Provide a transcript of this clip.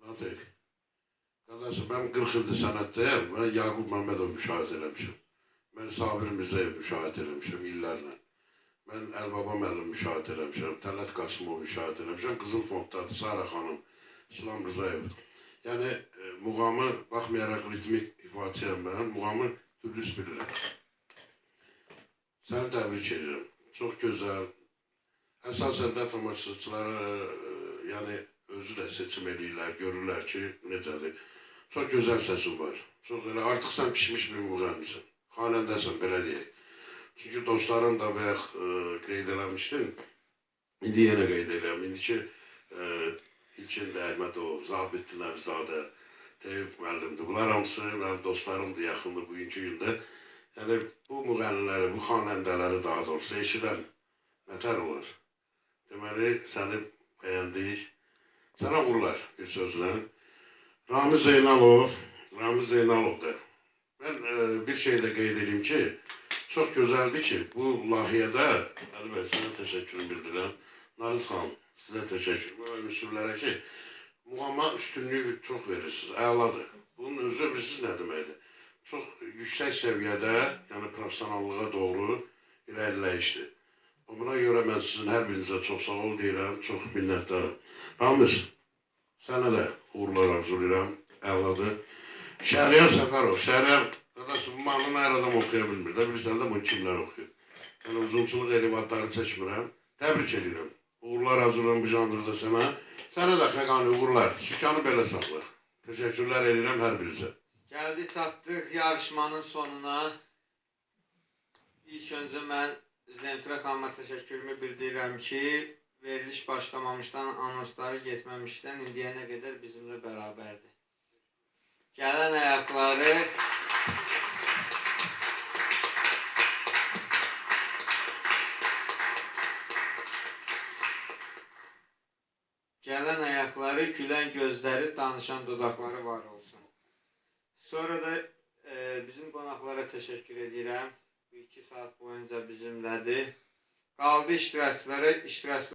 Nadir. Qardaşım, mən 40 ildir sənətdəyəm. Mən Yaqub Məmmədov müşahidə eləmişəm. Mən Sabir Mirzəyev müşahidə eləmişəm illərlə. Mən Əlbaba müəllim müşahidə eləmişəm. Tələt Qasımov müşahidə eləmişəm. Qızıl Fonddadır, Sara xanım, İslam Rızayev. Yəni, muğamı, baxmayaraq ritmik ifaçıyam mən, muğamı türlüs bilirəm. Səni təbrik edirəm. Çox gözəl. Əsasən də tamaşaçılara, yəni, özü də seçim edirlər, görürlər ki, necədir. Çox gözəl səsin var. Çox elə, artıq sən pişmiş bir müğənnisən. Xanəndəsən, belə deyək. Çünki dostlarım da bayaq qeyd eləmişdim. İndi yenə qeyd edirəm. İndiki İlkin Əhmədov, Zabitdin Əbzadə, Tevfik müəllimdir. Bunlar hamısı mənim dostlarımdır, yaxındır bugünkü gündə. Yəni, bu müğənniləri, bu xanəndələri daha doğrusu eşidən nətər olar? Deməli, səni bəyəndik. Sənə uğurlar bir sözlə. Ramiz Zeynalov da. Mən bir şey də qeyd edeyim ki, çox gözəldir ki, bu layihədə, Əli bəy, sənə təşəkkürümü bildirirəm. Nariz xanım, sizə təşəkkür müsürlərə ki, muğama üstünlüyü çox verirsiniz, əladır. Bunun özü bilirsiniz nə deməkdir? Çox yüksək səviyyədə, yəni profesionallığa doğru irəliləyişdir. Buna görə mən sizin hər birinizə çox sağ ol deyirəm, çox minnətdarım. Ramiz, sənə də uğurlar arzulayıram, əladır. Şəhriyar Səfərov, Şəhriyar, qardaşım, bu mahnını hər adam oxuya bilmir də, bilirsən də bunu kimlər oxuyur. Yəni, uzunçuluq elivatları çəkmirəm, təbrik edirəm. Uğurlar arzulayıram bu jandırda sənə. Sənə də Xəqani uğurlar, sükanı belə saxla. Təşəkkürlər edirəm hər birinizə. Gəldik, çatdıq yarışmanın sonuna. İlk öncə mən Zenfirə xanıma təşəkkürümü bildirirəm ki, veriliş başlamamışdan, anonsları getməmişdən indiyənə qədər bizimlə bərabərdir. Gələn ayaqları gülən gözləri, danışan dodaqları var olsun. Sonra da bizim qonaqlara təşəkkür edirəm. Bu 2 saat boyunca bizimlədir. Qaldı iştirakçılara,